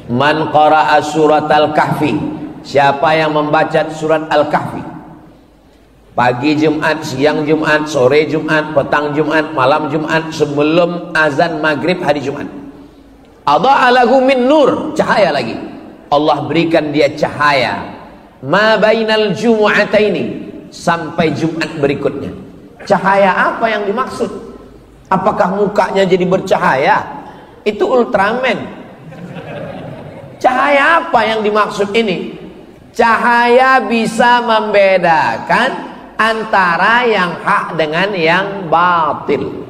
Man qara'a surat Al-Kahfi, siapa yang membaca surat Al-Kahfi, pagi Jumat, siang Jumat, sore Jumat, petang Jumat, malam Jumat, sebelum azan maghrib hari Jumat, adha'a lahu min nur, cahaya lagi, Allah berikan dia cahaya, ma bainal jumu'ataini, sampai Jumat berikutnya. Cahaya apa yang dimaksud? Apakah mukanya jadi bercahaya? Itu Ultraman. Cahaya apa yang dimaksud ini? Cahaya bisa membedakan antara yang hak dengan yang batil.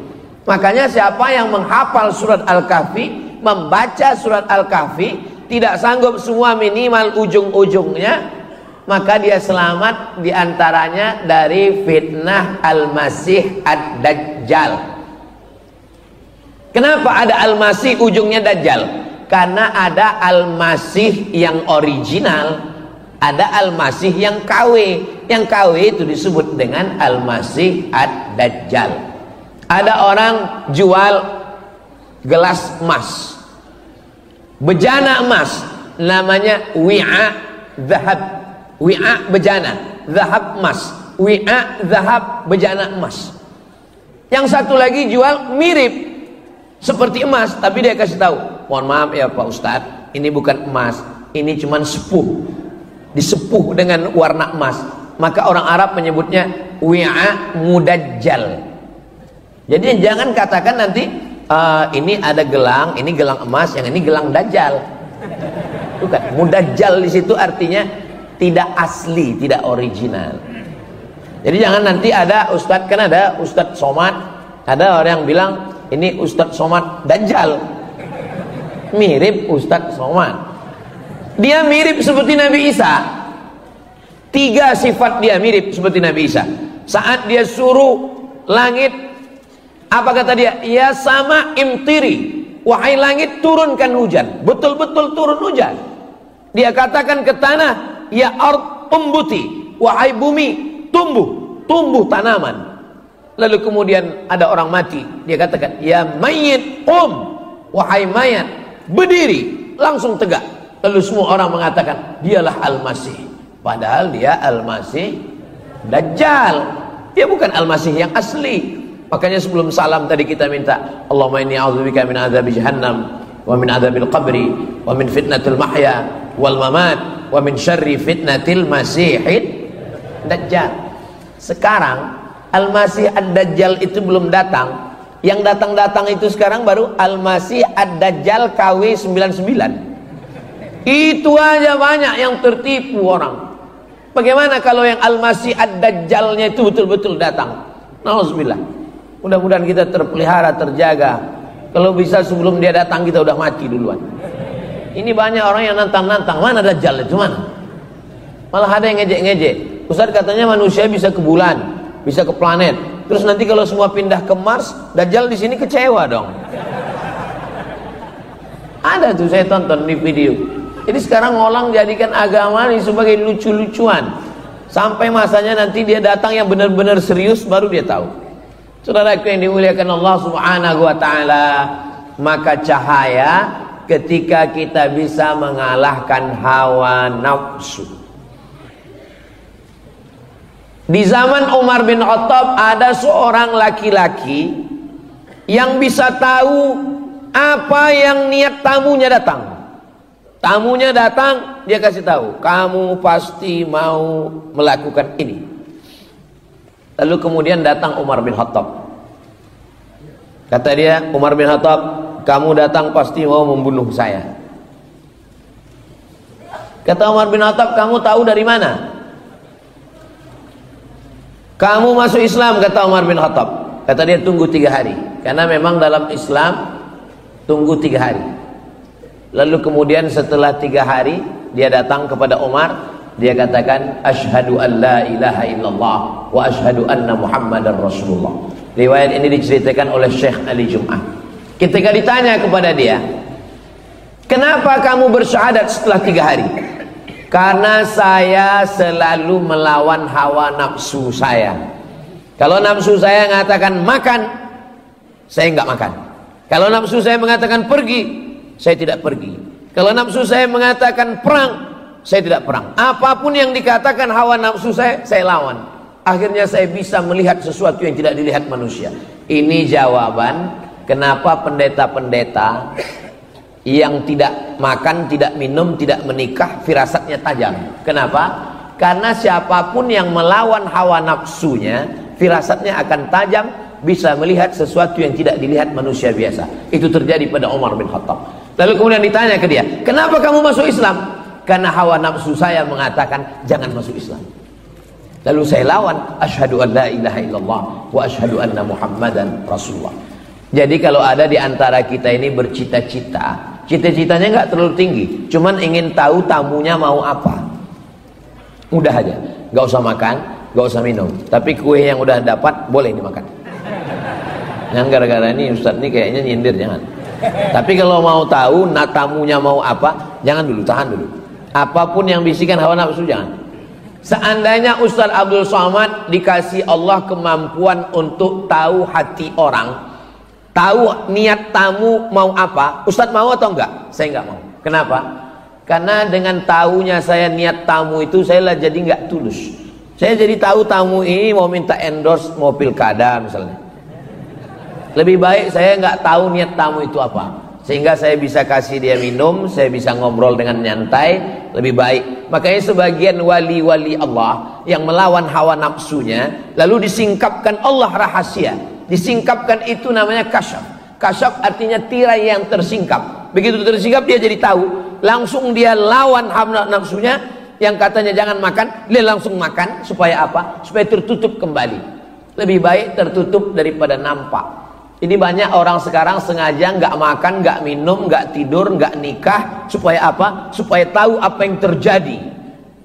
Makanya siapa yang menghafal surat Al-Kahfi, membaca surat Al-Kahfi, tidak sanggup semua minimal ujung-ujungnya, maka dia selamat diantaranya dari fitnah Al-Masih Ad-Dajjal. Kenapa ada Al-Masih ujungnya Dajjal? Karena ada Al-Masih yang original, ada Al-Masih yang KW. Yang KW itu disebut dengan Al-Masih Ad-Dajjal. Ada orang jual gelas emas, bejana emas, namanya wi'a zahab, wi'a bejana, zahab emas, wi'a zahab bejana emas. Yang satu lagi jual mirip seperti emas, tapi dia kasih tahu, mohon maaf ya Pak Ustadz, ini bukan emas, ini cuman sepuh, disepuh dengan warna emas. Maka orang Arab menyebutnya wi'a mudajjal. Jadi jangan katakan nanti ini ada gelang, ini gelang emas, yang ini gelang dajjal. Bukan, mudajjal di situ artinya tidak asli, tidak original. Jadi jangan nanti ada Ustadz, kan ada Ustadz Somad, ada orang yang bilang ini Ustadz Somad Dajjal, mirip Ustadz Somad. Dia mirip seperti Nabi Isa. 3 sifat dia mirip seperti Nabi Isa. Saat dia suruh langit, apa kata dia? Ya sama imtiri, wahai langit turunkan hujan. Betul-betul turun hujan. Dia katakan ke tanah, ya ard umbuti, wahai bumi tumbuh tanaman. Lalu kemudian ada orang mati, dia katakan, ya mayit wahai mayat berdiri, langsung tegak. Lalu semua orang mengatakan dialah Al-Masih, padahal dia Al-Masih Dajjal, dia bukan Al-Masih yang asli. Makanya sebelum salam tadi kita minta, Allahumma inni a'udzubika min adzabi jahannam wa min adzabil qabri wa min fitnatil mahya wal mamat wa min syarri fitnatil masihid Dajjal. Sekarang Al-Masih Ad-Dajjal itu belum datang. Yang datang-datang itu sekarang baru Al-Masih Ad-Dajjal KW 99. Itu aja banyak yang tertipu orang. Bagaimana kalau yang Al-Masih Ad-Dajjalnya itu betul-betul datang? Nauzubillah. Mudah-mudahan kita terpelihara, terjaga. Kalau bisa sebelum dia datang kita udah mati duluan. Ini banyak orang yang nantang-nantang, mana Dajjal itu mana? Malah ada yang ngejek-ngejek. Ustaz katanya manusia bisa ke bulan, bisa ke planet. Terus nanti kalau semua pindah ke Mars, Dajjal di sini kecewa dong. Ada tuh saya tonton di video. Jadi sekarang orang jadikan agama ini sebagai lucu-lucuan. Sampai masanya nanti dia datang yang benar-benar serius baru dia tahu. Saudaraku yang dimuliakan Allah Subhanahu wa taala, maka cahaya ketika kita bisa mengalahkan hawa nafsu. Di zaman Umar bin Khattab ada seorang laki-laki yang bisa tahu apa yang niat tamunya datang. Tamunya datang, dia kasih tahu, kamu pasti mau melakukan ini. Lalu kemudian datang Umar bin Khattab. Kata dia, Umar bin Khattab, kamu datang pasti mau membunuh saya. Kata Umar bin Khattab, kamu tahu dari mana? Kamu masuk Islam, kata Umar bin Khattab. Kata dia, tunggu 3 hari. Karena memang dalam Islam tunggu 3 hari. Lalu kemudian setelah 3 hari dia datang kepada Umar, dia katakan, asyhadu an la ilaha illallah wa asyhadu anna muhammadar rasulullah. Riwayat ini diceritakan oleh Syekh Ali Jum'ah. Ketika ditanya kepada dia, kenapa kamu bersyahadat setelah 3 hari? Karena saya selalu melawan hawa nafsu saya. Kalau nafsu saya mengatakan makan, saya enggak makan. Kalau nafsu saya mengatakan pergi, saya tidak pergi. Kalau nafsu saya mengatakan perang, saya tidak perang. Apapun yang dikatakan hawa nafsu saya lawan. Akhirnya saya bisa melihat sesuatu yang tidak dilihat manusia. Ini jawaban kenapa pendeta-pendeta yang tidak makan, tidak minum, tidak menikah, firasatnya tajam. Kenapa? Karena siapapun yang melawan hawa nafsunya, firasatnya akan tajam, bisa melihat sesuatu yang tidak dilihat manusia biasa. Itu terjadi pada Umar bin Khattab. Lalu kemudian ditanya ke dia, kenapa kamu masuk Islam? Karena hawa nafsu saya mengatakan jangan masuk Islam. Lalu saya lawan, asyhadu an la ilaha illallah wa asyhadu anna muhammadan rasulullah. Jadi kalau ada di antara kita ini bercita-cita, cita-citanya nggak terlalu tinggi, cuman ingin tahu tamunya mau apa, udah aja, nggak usah makan, nggak usah minum, tapi kue yang udah dapat boleh dimakan. Jangan gara-gara ini Ustadz ini kayaknya nyindir, jangan. Tapi kalau mau tahu tamunya mau apa, jangan dulu, tahan dulu. Apapun yang bisikan hawa nafsu jangan. Seandainya Ustadz Abdul Somad dikasih Allah kemampuan untuk tahu hati orang, tahu niat tamu mau apa, Ustadz mau atau enggak? Saya enggak mau. Kenapa? Karena dengan tahunya saya niat tamu itu, saya lah jadi enggak tulus. Saya jadi tahu tamu ini mau minta endorse mau pilkada misalnya. Lebih baik saya nggak tahu niat tamu itu apa, sehingga saya bisa kasih dia minum, saya bisa ngobrol dengan nyantai, lebih baik. Makanya sebagian wali-wali Allah yang melawan hawa nafsunya, lalu disingkapkan Allah rahasia, disingkapkan itu namanya kasyaf. Kasyaf artinya tirai yang tersingkap. Begitu tersingkap dia jadi tahu, langsung dia lawan hawa nafsunya yang katanya jangan makan, dia langsung makan. Supaya apa? Supaya tertutup kembali. Lebih baik tertutup daripada nampak. Ini banyak orang sekarang sengaja nggak makan, nggak minum, nggak tidur, nggak nikah. Supaya apa? Supaya tahu apa yang terjadi.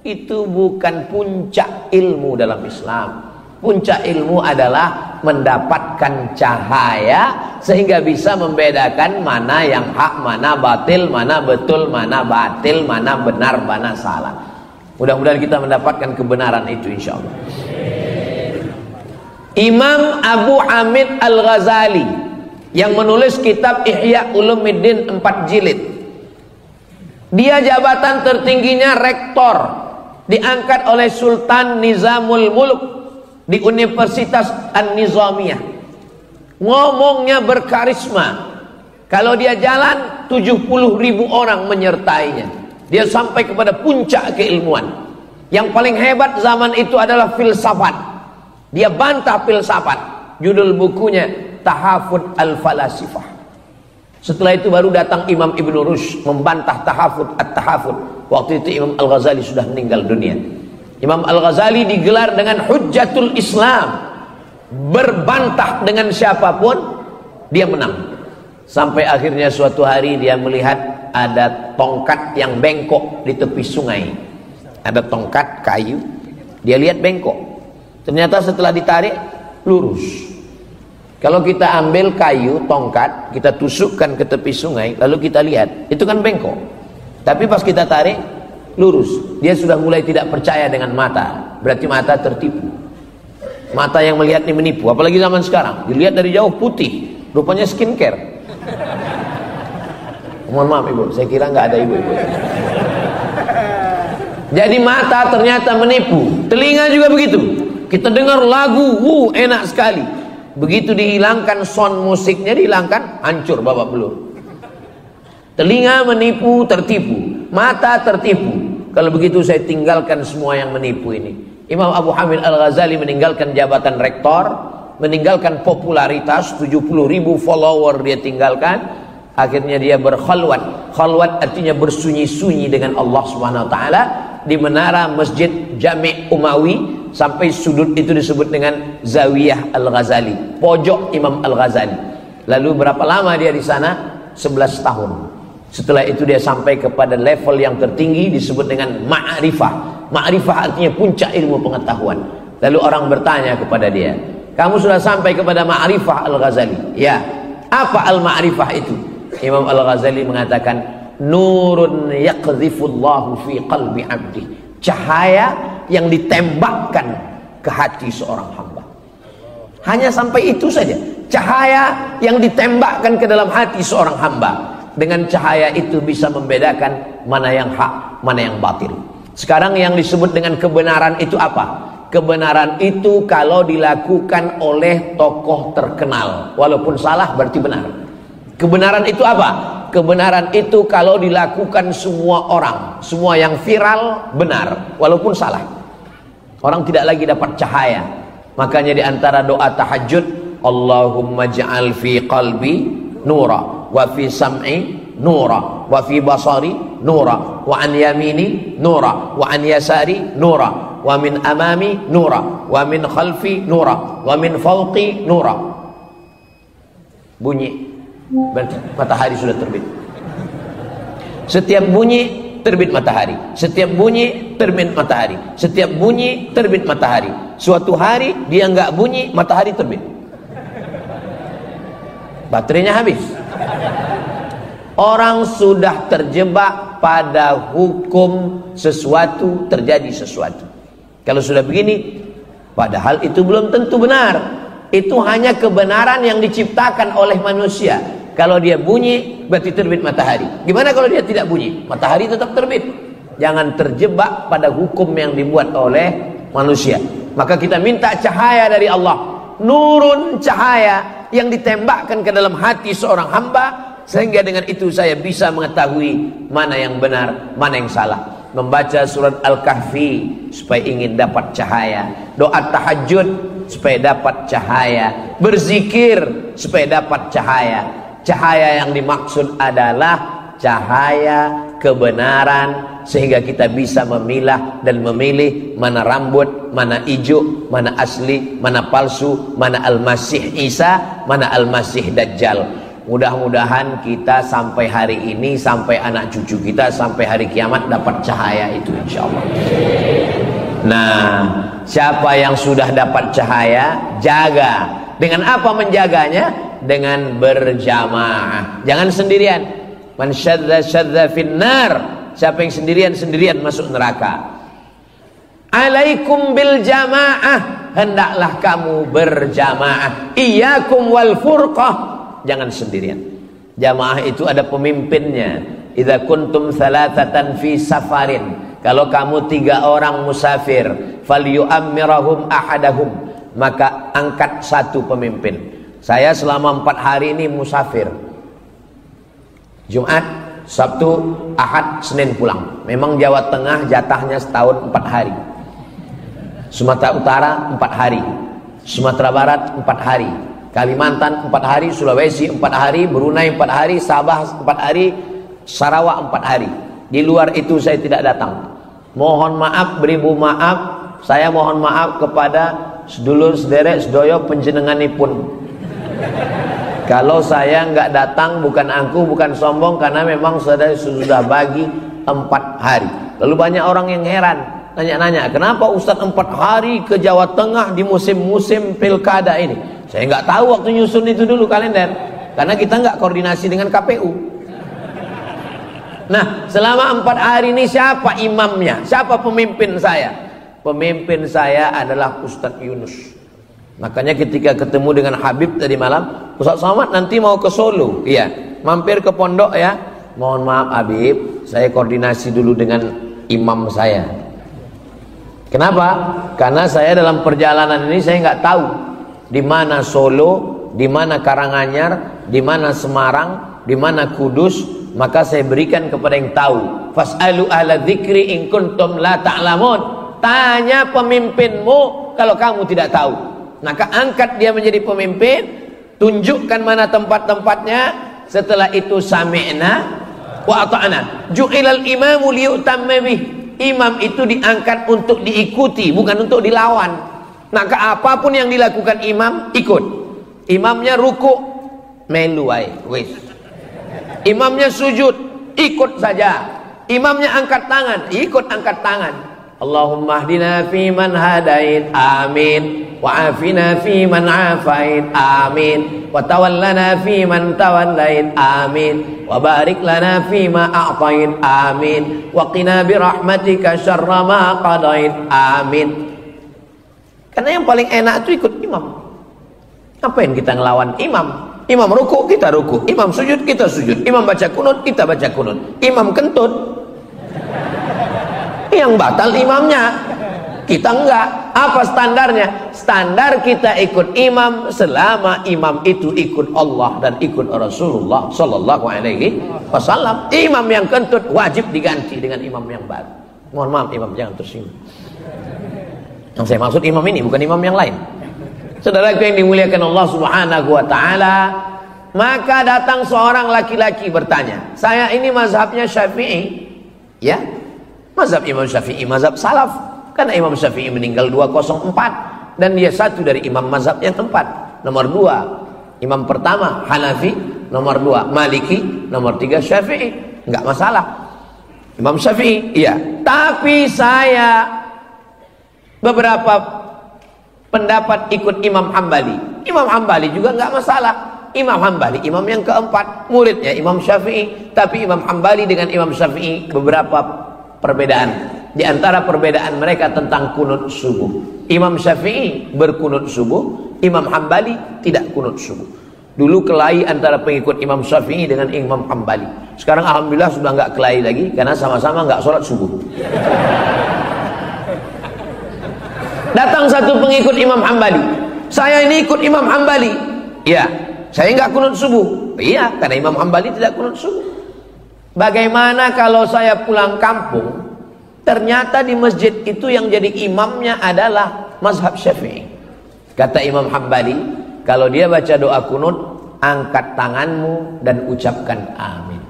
Itu bukan puncak ilmu dalam Islam. Puncak ilmu adalah mendapatkan cahaya sehingga bisa membedakan mana yang hak, mana batil, mana betul, mana batil, mana benar, mana salah. Mudah-mudahan kita mendapatkan kebenaran itu insya Allah. Imam Abu Hamid Al-Ghazali yang menulis kitab Ihya Ulumuddin 4 jilid, dia jabatan tertingginya rektor, diangkat oleh Sultan Nizamul Mulk di Universitas An-Nizamiyah. Ngomongnya berkarisma. Kalau dia jalan 70.000 orang menyertainya. Dia sampai kepada puncak keilmuan. Yang paling hebat zaman itu adalah filsafat. Dia bantah filsafat. Judul bukunya Tahafud Al-Falasifah. Setelah itu baru datang Imam Ibn Rushd membantah Tahafud At-Tahafud. Waktu itu Imam Al-Ghazali sudah meninggal dunia. Imam Al-Ghazali digelar dengan Hujjatul Islam. Berbantah dengan siapapun dia menang. Sampai akhirnya suatu hari dia melihat ada tongkat yang bengkok di tepi sungai. Ada tongkat kayu, dia lihat bengkok. Ternyata setelah ditarik lurus. Kalau kita ambil kayu, tongkat, kita tusukkan ke tepi sungai, lalu kita lihat, itu kan bengkok. Tapi pas kita tarik lurus. Dia sudah mulai tidak percaya dengan mata. Berarti mata tertipu. Mata yang melihat ini menipu. Apalagi zaman sekarang, dilihat dari jauh putih, rupanya skincare. Mohon maaf ibu, saya kira nggak ada ibu-ibu. Jadi mata ternyata menipu. Telinga juga begitu. Kita dengar lagu, enak sekali. Begitu dihilangkan sound musiknya, dihilangkan, hancur babak belur. Telinga menipu, tertipu. Mata tertipu. Kalau begitu saya tinggalkan semua yang menipu ini. Imam Abu Hamid Al-Ghazali meninggalkan jabatan rektor, meninggalkan popularitas, 70.000 follower dia tinggalkan. Akhirnya dia berkhalwat. Khalwat artinya bersunyi-sunyi dengan Allah Subhanahu wa taala di menara Masjid Jami' Umawi. Sampai sudut itu disebut dengan Zawiyah Al-Ghazali, pojok Imam Al-Ghazali. Lalu berapa lama dia di sana? 11 tahun. Setelah itu dia sampai kepada level yang tertinggi disebut dengan ma'rifah. Ma'rifah artinya puncak ilmu pengetahuan. Lalu orang bertanya kepada dia, kamu sudah sampai kepada ma'rifah Al-Ghazali? Ya. Apa al-ma'rifah itu? Imam Al-Ghazali mengatakan, nurun yaqdhifullahu fi qalbi abdi. Cahaya yang ditembakkan ke hati seorang hamba. Hanya sampai itu saja. Cahaya yang ditembakkan ke dalam hati seorang hamba. Dengan cahaya itu bisa membedakan mana yang hak, mana yang batil. Sekarang yang disebut dengan kebenaran itu apa? Kebenaran itu kalau dilakukan oleh tokoh terkenal, walaupun salah berarti benar. Kebenaran itu apa? Kebenaran itu kalau dilakukan semua orang, semua yang viral benar, walaupun salah. Orang tidak lagi dapat cahaya. Makanya di antara doa tahajud, Allahumma ja'al fi qalbi nura, wa fi sam'i nura, wa fi basari nura, wa an yamini nura, wa an yasari nura, wa min amami nura, wa min khalfi nura, wa min fawqi nura. Bunyi, berarti matahari sudah terbit. Setiap bunyi terbit matahari, setiap bunyi terbit matahari, setiap bunyi terbit matahari. Suatu hari dia nggak bunyi, matahari terbit, baterainya habis. Orang sudah terjebak pada hukum sesuatu terjadi sesuatu. Kalau sudah begini, padahal itu belum tentu benar. Itu hanya kebenaran yang diciptakan oleh manusia. Kalau dia bunyi, berarti terbit matahari. Gimana kalau dia tidak bunyi? Matahari tetap terbit. Jangan terjebak pada hukum yang dibuat oleh manusia. Maka kita minta cahaya dari Allah. Nurun, cahaya yang ditembakkan ke dalam hati seorang hamba, sehingga dengan itu saya bisa mengetahui mana yang benar, mana yang salah. Membaca surat Al-Kahfi supaya ingin dapat cahaya, doa tahajud supaya dapat cahaya, berzikir supaya dapat cahaya. Cahaya yang dimaksud adalah cahaya kebenaran, sehingga kita bisa memilah dan memilih mana rambut, mana hijau, mana asli, mana palsu, mana Al-Masih Isa, mana Al-Masih Dajjal. Mudah-mudahan kita sampai hari ini, sampai anak cucu kita, sampai hari kiamat dapat cahaya itu, insya Allah. Nah, siapa yang sudah dapat cahaya, jaga. Dengan apa menjaganya? Dengan berjamaah. Jangan sendirian. Man syadza syadza finnar. Siapa yang sendirian masuk neraka. Alaikum bil jamaah. Hendaklah kamu berjamaah. Iyyakum wal furqah. Jangan sendirian. Jamaah itu ada pemimpinnya. Idza kuntum thalathatan fi safarin. Kalau kamu 3 orang musafir, falyu'ammirahum ahadahum, maka angkat satu pemimpin. Saya selama 4 hari ini musafir. Jumat, Sabtu, Ahad, Senin pulang. Memang Jawa Tengah jatahnya setahun 4 hari. Sumatera Utara 4 hari. Sumatera Barat 4 hari. Kalimantan 4 hari, Sulawesi 4 hari, Brunei 4 hari, Sabah 4 hari, Sarawak 4 hari. Di luar itu saya tidak datang. Mohon maaf, beribu maaf. Saya mohon maaf kepada sedulur sederek sedoyo panjenenganipun. Kalau saya nggak datang, bukan angkuh, bukan sombong, karena memang sudah bagi 4 hari. Lalu banyak orang yang heran, nanya-nanya, kenapa Ustadz 4 hari ke Jawa Tengah di musim-musim pilkada ini? Saya nggak tahu waktu nyusun itu dulu kalender, karena kita nggak koordinasi dengan KPU. Nah, selama 4 hari ini siapa imamnya? Siapa pemimpin saya? Pemimpin saya adalah Ustadz Yunus. Makanya ketika ketemu dengan Habib tadi malam, Ustadz Somad nanti mau ke Solo, iya, mampir ke pondok ya. Mohon maaf Habib, saya koordinasi dulu dengan imam saya. Kenapa? Karena saya dalam perjalanan ini saya nggak tahu di mana Solo, di mana Karanganyar, di mana Semarang, di mana Kudus. Maka saya berikan kepada yang tahu. Fas'alu ahla dzikri in kuntum la ta'lamun. Tanya pemimpinmu kalau kamu tidak tahu. Maka angkat dia menjadi pemimpin, tunjukkan mana tempat-tempatnya. Setelah itu sami'na wa ata'na. Ju'ilal imamu liyutamma bih. Imam itu diangkat untuk diikuti, bukan untuk dilawan. Maka apapun yang dilakukan imam, ikut. Imamnya ruku, melu wae, wis. Imamnya sujud, ikut saja. Imamnya angkat tangan, ikut angkat tangan. Allahumma hdina fi man hadait, amin. Wa afina fi man afait, amin. Wa tawallana fi man tawallait, amin. Wa barik lana fi ma a'tait, amin. Wa qina bi rahmatika syarra ma qadait, amin. Karena yang paling enak itu ikut imam. Ngapain kita ngelawan imam? Imam ruku, kita ruku. Imam sujud, kita sujud. Imam baca kunut, kita baca kunut. Imam kentut, yang batal imamnya, kita enggak. Apa standarnya? Standar kita ikut imam selama imam itu ikut Allah dan ikut Rasulullah Sallallahu Alaihi Wasallam. Imam yang kentut wajib diganti dengan imam yang baru. Mohon maaf imam, jangan tersinggung. Yang saya maksud imam ini bukan imam yang lain. Saudaraku yang dimuliakan Allah Subhanahu wa taala, maka datang seorang laki-laki bertanya, "Saya ini mazhabnya Syafi'i." Ya. Mazhab Imam Syafi'i mazhab salaf. Karena Imam Syafi'i meninggal 204 dan dia satu dari imam mazhab yang keempat. Nomor 2 imam pertama Hanafi, nomor 2 Maliki, nomor 3 Syafi'i. Enggak masalah. Imam Syafi'i, iya. Tapi saya beberapa pendapat ikut Imam Hambali. Imam Hambali juga nggak masalah. Imam Hambali imam yang keempat, muridnya Imam Syafi'i. Tapi Imam Hambali dengan Imam Syafi'i beberapa perbedaan. Di antara perbedaan mereka tentang kunut subuh. Imam Syafi'i berkunut subuh, Imam Hambali tidak kunut subuh. Dulu kelahi antara pengikut Imam Syafi'i dengan Imam Hambali. Sekarang alhamdulillah sudah nggak kelahi lagi karena sama-sama nggak sholat subuh. Datang satu pengikut Imam Hambali. Saya ini ikut Imam Hambali. Iya, saya nggak kunut subuh. Iya, karena Imam Hambali tidak kunut subuh. Bagaimana kalau saya pulang kampung, ternyata di masjid itu yang jadi imamnya adalah mazhab Syafi'i. Kata Imam Hambali, kalau dia baca doa kunut, angkat tanganmu dan ucapkan amin.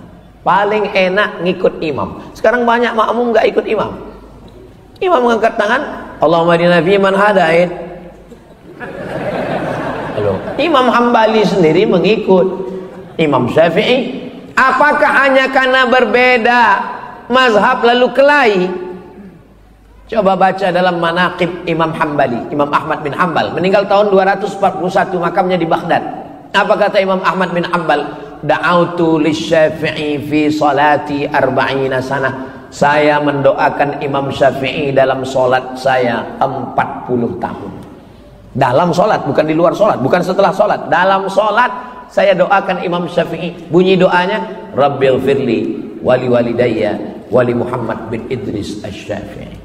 Paling enak ngikut imam. Sekarang banyak makmum nggak ikut imam. Imam mengangkat tangan, Allahumma hadina fi man hadait. Imam Hambali sendiri mengikut Imam Syafi'i. Apakah hanya karena berbeda mazhab lalu kelahi? Coba baca dalam Manaqib Imam Hambali, Imam Ahmad bin Hanbal, meninggal tahun 241, makamnya di Baghdad. Apa kata Imam Ahmad bin Hanbal? Da'autu lisyafi'i fi salati 40 sanah. Saya mendoakan Imam Syafi'i dalam solat saya 40 tahun. Dalam solat, bukan di luar solat, bukan setelah solat. Dalam solat saya doakan Imam Syafi'i. Bunyi doanya, Rabbil firli wali walidayya wali Muhammad bin Idris Asy-Syafi'i.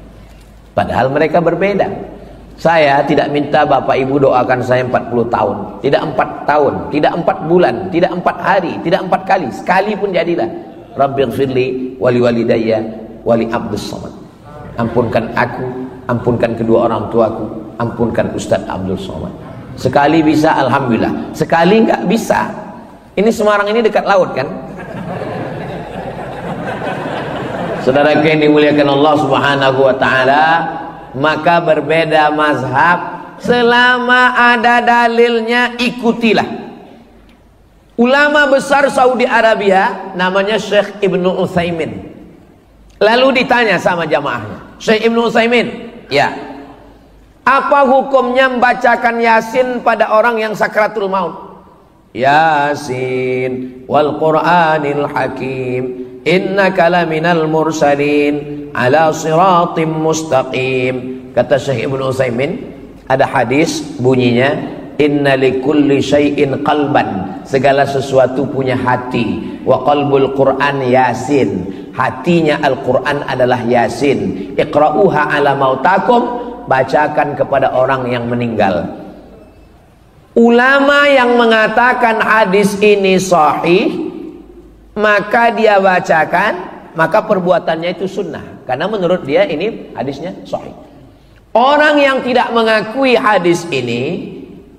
Padahal mereka berbeda. Saya tidak minta Bapak Ibu doakan saya 40 tahun, tidak 4 tahun, tidak 4 bulan, tidak 4 hari, tidak 4 kali. Sekali pun jadilah. Rabbil firli wali walidayya wali Abdus Somad. Ampunkan aku, ampunkan kedua orang tuaku, ampunkan Ustadz Abdul Somad. Sekali bisa alhamdulillah, sekali nggak bisa. Ini Semarang ini dekat laut kan? Saudara yang dimuliakan Allah Subhanahu wa taala, maka berbeda mazhab selama ada dalilnya ikutilah. Ulama besar Saudi Arabia namanya Syekh Ibnu Utsaimin. Lalu ditanya sama jamaahnya, Syekh Ibnu Utsaimin, ya, apa hukumnya membacakan Yasin pada orang yang sakratul maut? Yasin wal Qur'anil Hakim, innaka laminal mursalin ala siratim mustaqim. Kata Syekh Ibnu Utsaimin, ada hadis bunyinya, inna likulli syai'in qalban, segala sesuatu punya hati, wa qalbul Qur'an Yasin, hatinya Al-Quran adalah Yasin. Iqra'uha ala mautakum, bacakan kepada orang yang meninggal. Ulama yang mengatakan hadis ini sahih, maka dia bacakan, maka perbuatannya itu sunnah, karena menurut dia ini hadisnya sahih. Orang yang tidak mengakui hadis ini,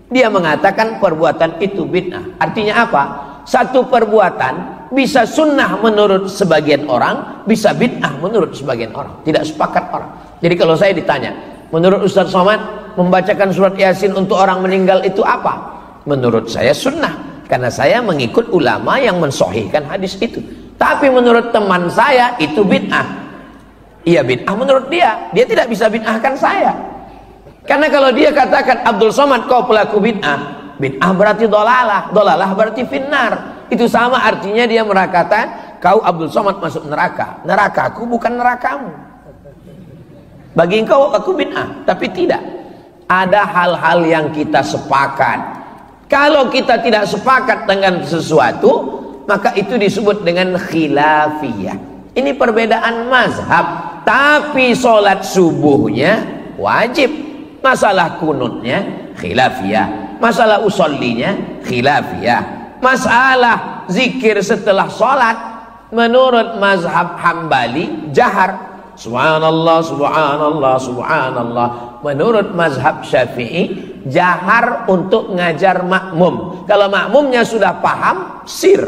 dia mengatakan perbuatan itu bid'ah. Artinya apa? Satu perbuatan bisa sunnah menurut sebagian orang, bisa bid'ah menurut sebagian orang. Tidak sepakat orang. Jadi kalau saya ditanya, menurut Ustaz Somad, membacakan surat Yasin untuk orang meninggal itu apa? Menurut saya sunnah, karena saya mengikut ulama yang mensahihkan hadis itu. Tapi menurut teman saya itu bid'ah. Iya bid'ah menurut dia. Dia tidak bisa bid'ahkan saya. Karena kalau dia katakan Abdul Somad kau pelaku bid'ah, bid'ah berarti dolalah, dolalah berarti finnar. Itu sama artinya dia mengatakan kau Abdul Somad masuk neraka, nerakaku bukan nerakamu. Bagi engkau aku bid'ah, tapi tidak. Ada hal-hal yang kita sepakat. Kalau kita tidak sepakat dengan sesuatu, maka itu disebut dengan khilafiyah. Ini perbedaan mazhab. Tapi sholat subuhnya wajib. Masalah kunutnya khilafiyah. Masalah usollinya khilafiyah. Masalah zikir setelah sholat, menurut mazhab Hambali jahar. Subhanallah, subhanallah, subhanallah. Menurut mazhab Syafi'i jahar untuk ngajar makmum. Kalau makmumnya sudah paham, sir.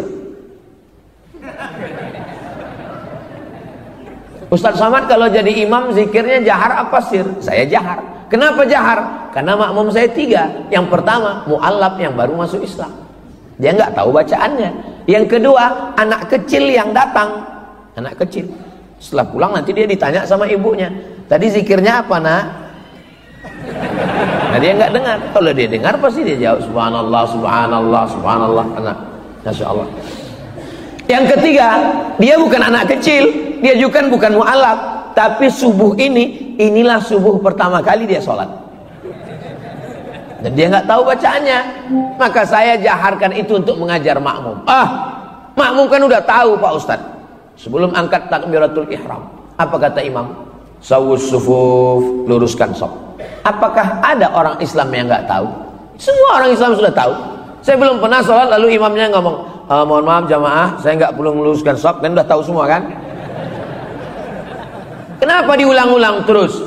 Ustaz Somad kalau jadi imam zikirnya jahar apa sir? Saya jahar. Kenapa jahar? Karena makmum saya 3. Yang pertama mu'allaf yang baru masuk Islam, dia nggak tahu bacaannya. Yang kedua anak kecil yang datang. Anak kecil setelah pulang nanti dia ditanya sama ibunya, tadi zikirnya apa nak? Nah dia nggak dengar. Kalau dia dengar pasti dia jawab subhanallah, subhanallah, subhanallah. Anak, masya Allah. Yang ketiga, dia bukan anak kecil, dia juga bukan mu'alaf, tapi subuh inilah subuh pertama kali dia sholat, dan dia nggak tahu bacaannya. Maka saya jaharkan itu untuk mengajar makmum. Makmum kan udah tahu Pak Ustadz. Sebelum angkat takbiratul ihram, apa kata imam? Sawus sufuf, luruskan saf. Apakah ada orang Islam yang nggak tahu? Semua orang Islam sudah tahu. Saya belum pernah sholat lalu imamnya ngomong, mohon maaf jamaah, saya nggak perlu meluruskan saf. Dan udah tahu semua kan? Kenapa diulang-ulang terus?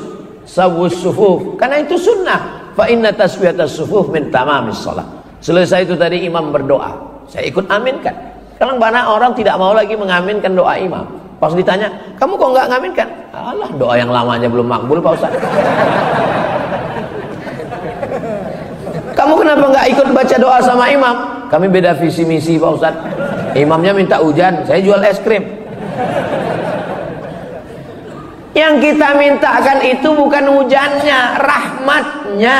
Sawus sufuf, karena itu sunnah. Fa inna taswiyatas sufuf min tamamis shalah. Selesai itu tadi imam berdoa, saya ikut aminkan. Sekarang banyak orang tidak mau lagi mengaminkan doa imam. Pas ditanya, kamu kok nggak ngaminkan? Alah, doa yang lamanya belum makbul Pak Ustaz. Kamu kenapa nggak ikut baca doa sama imam? Kami beda visi misi Pak Ustaz. Imamnya minta hujan, saya jual es krim. Yang kita mintakan itu bukan hujannya, rahmatnya.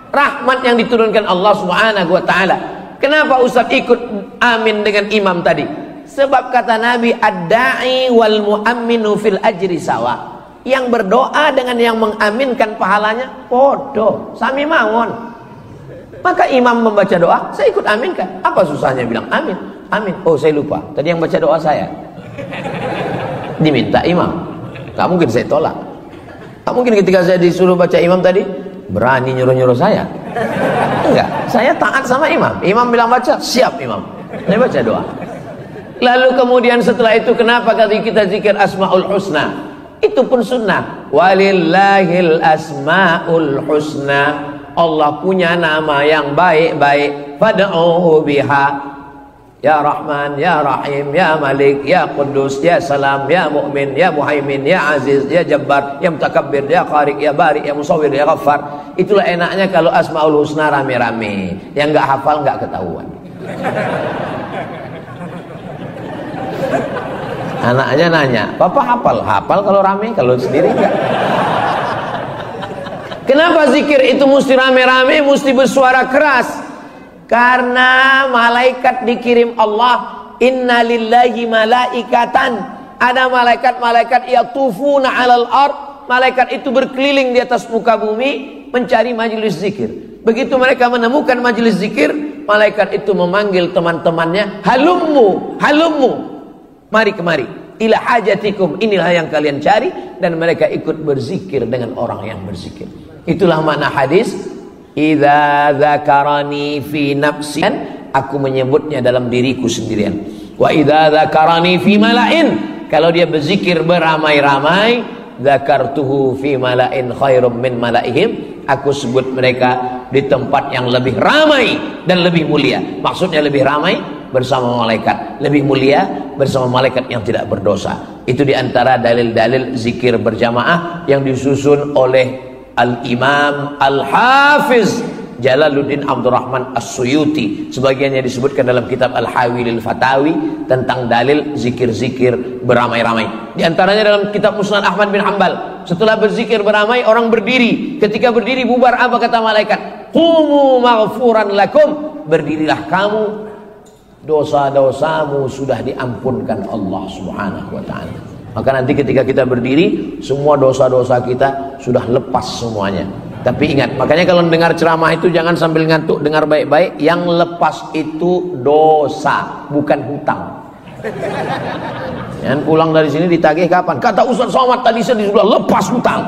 Rahmat yang diturunkan Allah Subhanahu wa ta'ala. Kenapa Ustaz ikut amin dengan imam tadi? Sebab kata Nabi, ad-da'i wal mu'amminu fil ajri sawa. Yang berdoa dengan yang mengaminkan pahalanya podo, sami mawon. Maka imam membaca doa, saya ikut aminkan. Apa susahnya bilang amin? Amin. Oh saya lupa, tadi yang baca doa saya. Diminta imam, gak mungkin saya tolak. Gak mungkin ketika saya disuruh baca imam tadi berani nyuruh-nyuruh saya. Enggak, saya taat sama imam. Imam bilang baca, siap imam, saya baca doa. Lalu kemudian setelah itu kenapa kita zikir asmaul husna? Itu pun sunnah. Walillahil asmaul husna. Allah punya nama yang baik-baik. Fad'uhu biha. Ya Rahman, Ya Rahim, Ya Malik, Ya Quddus, Ya Salam, Ya Mu'min, Ya Muhaimin, Ya Aziz, Ya Jabbar, Ya Mutakabbir, Ya Khariq, Ya Bari, Ya Musawwir, Ya Ghaffar. Itulah enaknya kalau asmaul husna rame-rame. Yang nggak hafal nggak ketahuan. Anaknya nanya, Papa hafal? Hafal kalau rame, kalau sendiri enggak. Kenapa zikir itu mesti rame-rame, mesti bersuara keras? Karena malaikat dikirim Allah. Inna lillahi malaikatan. Ada malaikat-malaikat yatufuna 'alal ard. Malaikat itu berkeliling di atas muka bumi mencari majelis zikir. Begitu mereka menemukan majelis zikir, malaikat itu memanggil teman-temannya, halummu, halummu, mari kemari, ila hajatikum, inilah yang kalian cari. Dan mereka ikut berzikir dengan orang yang berzikir. Itulah makna hadis, idza dzakarani fi nafsi, aku menyebutnya dalam diriku sendirian. Wa idza dzakarani fi mala'in, kalau dia berzikir beramai-ramai, dzakartuhu fi mala'in khairum min mala'ihim, aku sebut mereka di tempat yang lebih ramai dan lebih mulia. Maksudnya lebih ramai bersama malaikat, lebih mulia bersama malaikat yang tidak berdosa. Itu diantara dalil-dalil zikir berjamaah yang disusun oleh Al-Imam Al-Hafiz Jalaluddin Abdurrahman As-Suyuti. Sebagiannya disebutkan dalam kitab Al-Hawilil Fatawi tentang dalil zikir-zikir beramai-ramai. Di antaranya dalam kitab Musnad Ahmad bin Hanbal, setelah berzikir beramai orang berdiri. Ketika berdiri bubar, apa kata malaikat? Qumu maghfuran lakum, berdirilah kamu, dosa-dosamu sudah diampunkan Allah Subhanahu wa ta'ala. Maka nanti ketika kita berdiri, semua dosa-dosa kita sudah lepas semuanya. Tapi ingat, makanya kalau dengar ceramah itu jangan sambil ngantuk, dengar baik-baik. Yang lepas itu dosa, bukan hutang. Jangan pulang dari sini ditagih kapan? Kata Ustaz Somad tadi saya sudah lepas hutang.